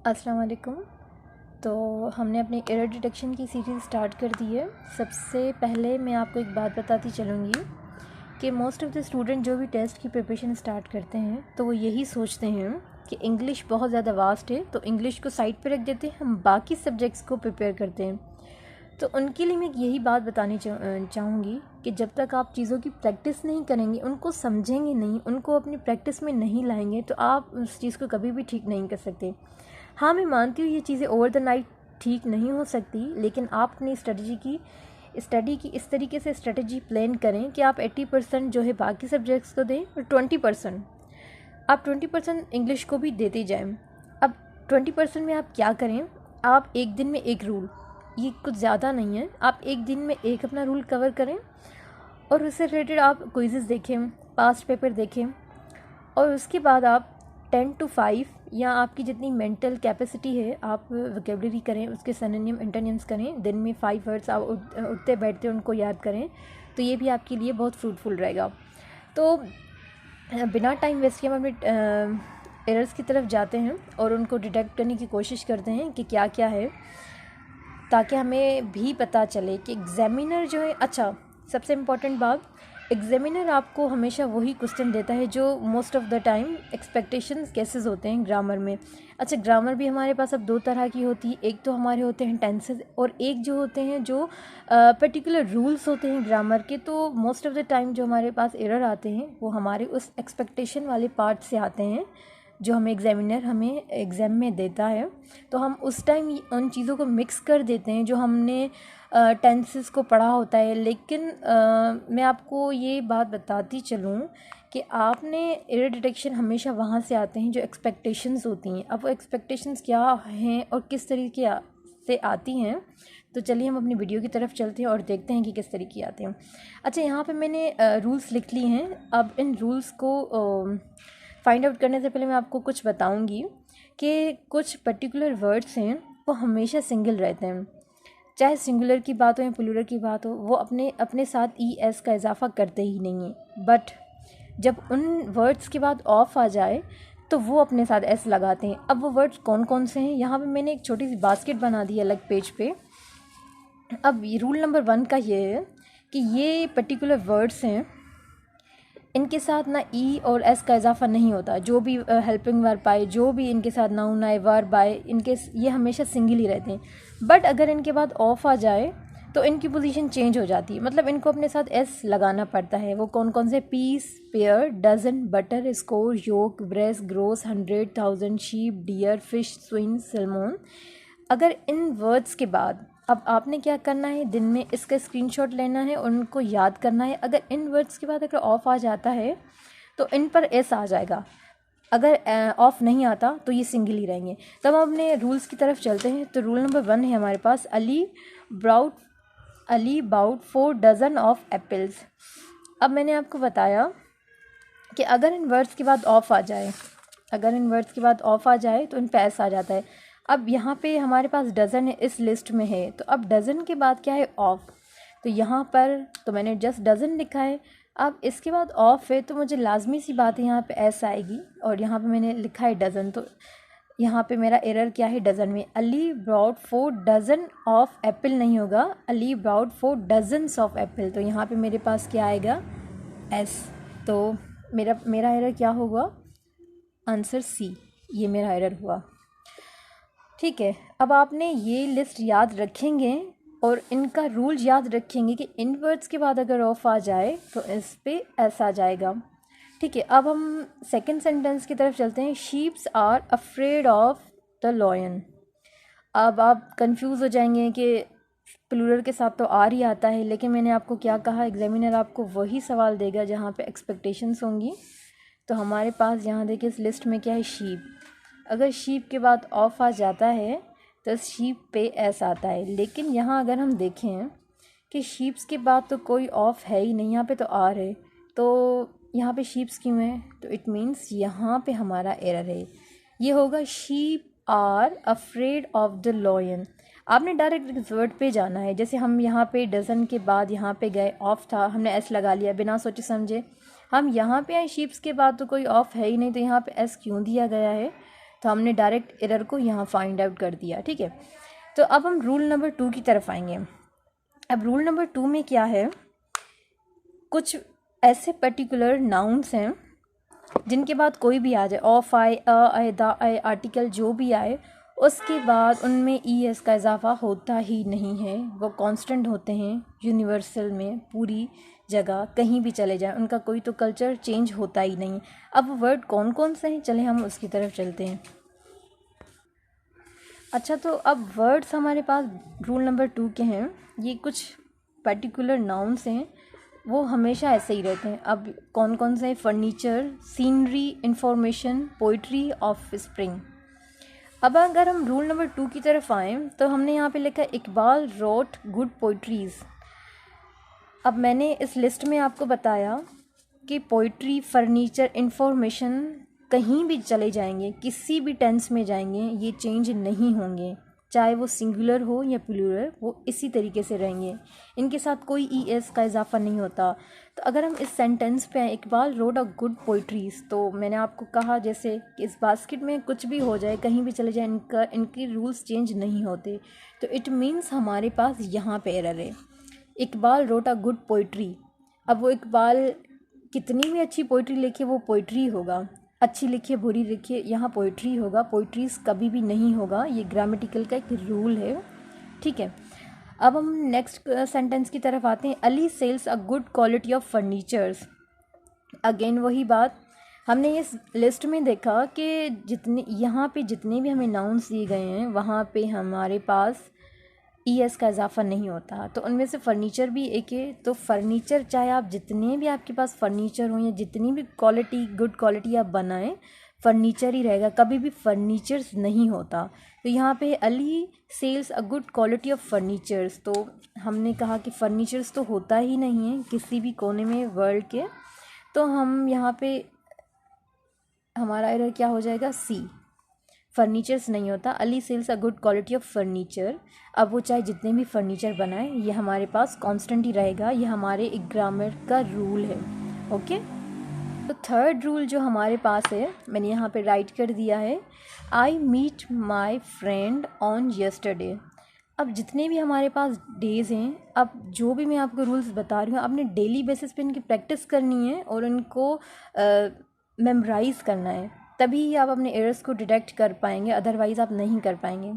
अस्सलाम वालेकुम। तो हमने अपनी एरर डिटेक्शन की सीरीज़ स्टार्ट कर दी है। सबसे पहले मैं आपको एक बात बताती चलूँगी कि मोस्ट ऑफ़ द स्टूडेंट जो भी टेस्ट की प्रिपरेशन स्टार्ट करते हैं तो वो यही सोचते हैं कि इंग्लिश बहुत ज़्यादा वास्ट है, तो इंग्लिश को साइड पे रख देते हैं, हम बाकी सब्जेक्ट्स को प्रिपेयर करते हैं। तो उनके लिए मैं यही बात बतानी चाहूँगी कि जब तक आप चीज़ों की प्रैक्टिस नहीं करेंगे, उनको समझेंगे नहीं, उनको अपनी प्रैक्टिस में नहीं लाएंगे, तो आप उस चीज़ को कभी भी ठीक नहीं कर सकते। हाँ, मैं मानती हूँ ये चीज़ें ओवर द नाइट ठीक नहीं हो सकती, लेकिन आप अपनी स्टडी की इस तरीके से स्ट्रेटजी प्लान करें कि आप 80% जो है बाकी सब्जेक्ट्स को दें और 20% आप 20% इंग्लिश को भी देते जाएं। अब 20% में आप क्या करें, आप एक दिन में एक रूल, ये कुछ ज़्यादा नहीं है, आप एक दिन में एक अपना रूल कवर करें और उससे रिलेटेड आप क्विज़ेस देखें, पास्ट पेपर देखें और उसके बाद आप 10 to 5 या आपकी जितनी मेंटल कैपेसिटी है आप वोकेबलरी करें, उसके सिनोनिम एंटोनिम्स करें। दिन में 5 वर्ड्स आप उठते बैठते उनको याद करें, तो ये भी आपके लिए बहुत फ्रूटफुल रहेगा। तो बिना टाइम वेस्ट किए हम अपने एरर्स की तरफ जाते हैं और उनको डिटेक्ट करने की कोशिश करते हैं कि क्या क्या है, ताकि हमें भी पता चले कि एग्ज़ामिनर जो है, अच्छा सबसे इम्पॉर्टेंट बात, एग्ज़ामिनर आपको हमेशा वही क्वेश्चन देता है जो most of the time expectations cases होते हैं ग्रामर में। अच्छा, ग्रामर भी हमारे पास अब दो तरह की होती है, एक तो हमारे होते हैं टेंसेस और एक जो होते हैं जो पर्टिकुलर रूल्स होते हैं ग्रामर के। तो मोस्ट ऑफ़ द टाइम जो हमारे पास एरर आते हैं वो हमारे उस एक्सपेक्टेशन वाले पार्ट से आते हैं जो हमें एग्ज़ामिनर हमें एग्ज़ाम में देता है। तो हम उस टाइम उन चीज़ों को मिक्स कर देते हैं जो हमने टेंसेस को पढ़ा होता है। लेकिन मैं आपको ये बात बताती चलूँ कि आपने एरर डिटेक्शन हमेशा वहाँ से आते हैं जो एक्सपेक्टेशंस होती हैं। अब वो एक्सपेक्टेशंस क्या हैं और किस तरीके से आती हैं, तो चलिए हम अपनी वीडियो की तरफ चलते हैं और देखते हैं कि किस तरीके आते हैं। अच्छा, यहाँ पे मैंने रूल्स लिख लिए हैं। अब इन रूल्स को फाइंड आउट करने से पहले मैं आपको कुछ बताऊँगी कि कुछ पर्टिकुलर वर्ड्स हैं वो हमेशा सिंगल रहते हैं, चाहे सिंगुलर की बात हो या प्लूरल की बात हो, वो अपने साथ ES का इजाफा करते ही नहीं हैं। बट जब उन वर्ड्स के बाद ऑफ आ जाए तो वो अपने साथ S लगाते हैं। अब वो वर्ड्स कौन कौन से हैं, यहाँ पे मैंने एक छोटी सी बास्केट बना दी है अलग पेज पे। अब रूल नंबर 1 का ये है कि ये पर्टिकुलर वर्ड्स हैं, इनके साथ ना ई और एस का इजाफा नहीं होता। जो भी हेल्पिंग वर्ब आए, जो भी इनके साथ नाउन आए, वर्ब आए, इनके ये हमेशा सिंगल ही रहते हैं। बट अगर इनके बाद ऑफ आ जाए तो इनकी पोजीशन चेंज हो जाती है, मतलब इनको अपने साथ एस लगाना पड़ता है। वो कौन कौन से, piece, pair, dozen, butter, score, yoke, brace, gross, 100, 1000, sheep, deer, fish, swine, salmon. अगर इन वर्ड्स के बाद अब आपने क्या करना है, दिन में इसका स्क्रीनशॉट लेना है और उनको याद करना है। अगर इन वर्ड्स के बाद अगर ऑफ आ जाता है तो इन पर एस आ जाएगा, अगर ऑफ नहीं आता तो ये सिंगल ही रहेंगे। तब हम अपने रूल्स की तरफ चलते हैं। तो रूल नंबर 1 है हमारे पास, Ali bought 4 dozen of apples. अब मैंने आपको बताया कि अगर इन वर्ड्स के बाद ऑफ आ जाए, तो इन पे एस आ जाता है। अब यहाँ पे हमारे पास डज़न है, इस लिस्ट में है, तो अब डज़न के बाद क्या है, ऑफ। तो यहाँ पर तो मैंने जस्ट डज़न लिखा है। अब इसके बाद ऑफ है तो मुझे लाजमी सी बात है यहाँ पे एस आएगी, और यहाँ पे मैंने लिखा है डज़न, तो यहाँ पे मेरा एरर क्या है, डज़न में। Ali brought 4 dozen of apple नहीं होगा, Ali brought 4 dozens of apple. तो यहाँ पे मेरे पास क्या आएगा, एस। तो मेरा एरर क्या होगा, आंसर सी, ये मेरा एरर हुआ। ठीक है, अब आपने ये लिस्ट याद रखेंगे और इनका रूल याद रखेंगे कि इन वर्ड्स के बाद अगर ऑफ आ जाए तो इस पे ऐसा आ जाएगा। ठीक है, अब हम सेकंड सेंटेंस की तरफ चलते हैं। Sheeps are afraid of the lion. अब आप कंफ्यूज हो जाएंगे कि प्लूरल के साथ तो आर ही आता है, लेकिन मैंने आपको क्या कहा, एग्जामिनर आपको वही सवाल देगा जहाँ पे एक्सपेक्टेशंस होंगी। तो हमारे पास यहाँ देखिए इस लिस्ट में क्या है, शीप। अगर शीप के बाद ऑफ आ जाता है तो शीप पे एस आता है। लेकिन यहाँ अगर हम देखें कि शीप्स के बाद तो कोई ऑफ है ही नहीं, यहाँ पे तो आर है, तो यहाँ पे शीप्स क्यों है, तो इट मीन्स यहाँ पे हमारा एरर है। ये होगा sheep are afraid of the lion. आपने डायरेक्ट इस वर्ड पे जाना है। जैसे हम यहाँ पे डज़न के बाद यहाँ पे गए, ऑफ था, हमने एस लगा लिया बिना सोचे समझे। हम यहाँ पे आए, शीप्स के बाद तो कोई ऑफ है ही नहीं, तो यहाँ पे एस क्यों दिया गया है, तो हमने डायरेक्ट एरर को यहाँ फाइंड आउट कर दिया, ठीक है। तो अब हम रूल नंबर 2 की तरफ आएंगे। अब रूल नंबर 2 में क्या है, कुछ ऐसे पर्टिकुलर नाउन्स हैं जिनके बाद कोई भी आ जाए, ऑफ आए, अ आए, दा आए, आर्टिकल जो भी आए, उसके बाद उनमें ई एस का इजाफा होता ही नहीं है। वो कांस्टेंट होते हैं यूनिवर्सल में, पूरी जगह कहीं भी चले जाएं, उनका कोई तो कल्चर चेंज होता ही नहीं। अब वर्ड कौन कौन से हैं, चले हम उसकी तरफ चलते हैं। अच्छा, तो अब वर्ड्स हमारे पास रूल नंबर 2 के हैं, ये कुछ पर्टिकुलर नाउन्स हैं, वो हमेशा ऐसे ही रहते हैं। अब कौन कौन से हैं, furniture, scenery, information, poetry, of spring. अब अगर हम रूल नंबर 2 की तरफ आएँ तो हमने यहाँ पे लिखा इकबाल रोट गुड पोइट्रीज़। अब मैंने इस लिस्ट में आपको बताया कि पोइट्री, फर्नीचर, इंफॉर्मेशन कहीं भी चले जाएंगे, किसी भी टेंस में जाएंगे, ये चेंज नहीं होंगे, चाहे वो सिंगुलर हो या प्लूरल, वो इसी तरीके से रहेंगे, इनके साथ कोई ई एस का इजाफा नहीं होता। तो अगर हम इस सेंटेंस पे Iqbal road a good poetries, तो मैंने आपको कहा जैसे कि इस बास्केट में कुछ भी हो जाए, कहीं भी चले जाए, इनके रूल्स चेंज नहीं होते। तो इट मीन्स हमारे पास यहाँ पे एरर है। Iqbal wrote a good poetry, अब वो इकबाल कितनी भी अच्छी पोइट्री लिखे, वो पोइट्री होगा, अच्छी लिखिए बुरी लिखिए, यहाँ पोइट्री होगा, पोइट्रीज़ कभी भी नहीं होगा। ये ग्रामेटिकल का एक रूल है, ठीक है। अब हम नेक्स्ट सेंटेंस की तरफ आते हैं। Ali sells a good quality of furnitures. Again वही बात, हमने इस लिस्ट में देखा कि जितने यहाँ पे जितने भी हमें नाउन्स दिए गए हैं, वहाँ पे हमारे पास ई एस का इजाफा नहीं होता। तो उनमें से फर्नीचर भी एक है। तो फर्नीचर, चाहे आप जितने भी आपके पास फर्नीचर हो या जितनी भी क्वालिटी, गुड क्वालिटी आप बनाएं, फर्नीचर ही रहेगा, कभी भी फर्नीचर्स नहीं होता। तो यहाँ पे Ali sells a good quality of furnitures, तो हमने कहा कि फर्नीचर्स तो होता ही नहीं है किसी भी कोने में वर्ल्ड के। तो हम यहाँ पे हमारा एरर क्या हो जाएगा, सी, फर्नीचर्स नहीं होता। Ali sells a good quality of furniture, अब वो चाहे जितने भी फर्नीचर बनाए, ये हमारे पास कांस्टेंट ही रहेगा, ये हमारे एक ग्रामर का रूल है, ओके। तो थर्ड रूल जो हमारे पास है, मैंने यहाँ पे राइट कर दिया है, I meet my friend on yesterday. अब जितने भी हमारे पास डेज़ हैं, अब जो भी मैं आपको रूल्स बता रही हूँ, आपने डेली बेसिस पे इनकी प्रैक्टिस करनी है और इनको मेमोराइज़ करना है, तभी आप अपने एरर्स को डिटेक्ट कर पाएंगे, अदरवाइज़ आप नहीं कर पाएंगे।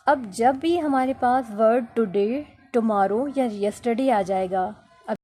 अब जब भी हमारे पास वर्ड टुडे, टुमारो या यस्टरडे आ जाएगा,